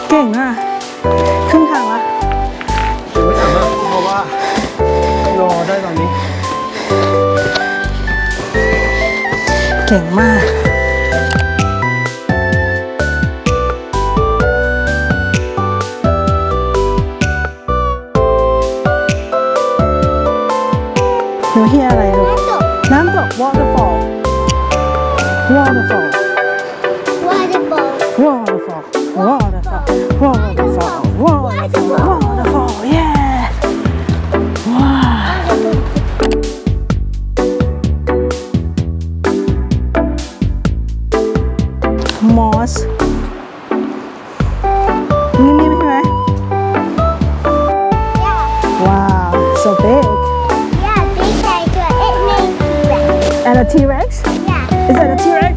เก่งอ่ะครึ่งทางละไม่สามารถเพราะว่ารอได้ตอนนี้ เก่งมากหนูเฮียอะไรลูกน้ำตก waterfall waterfall waterfall waterfall waterfall waterfall waterfall yeah ว้าวมอสนิ่มๆใช่ไหมว้าว so big and a T-Rex is that a T-Rex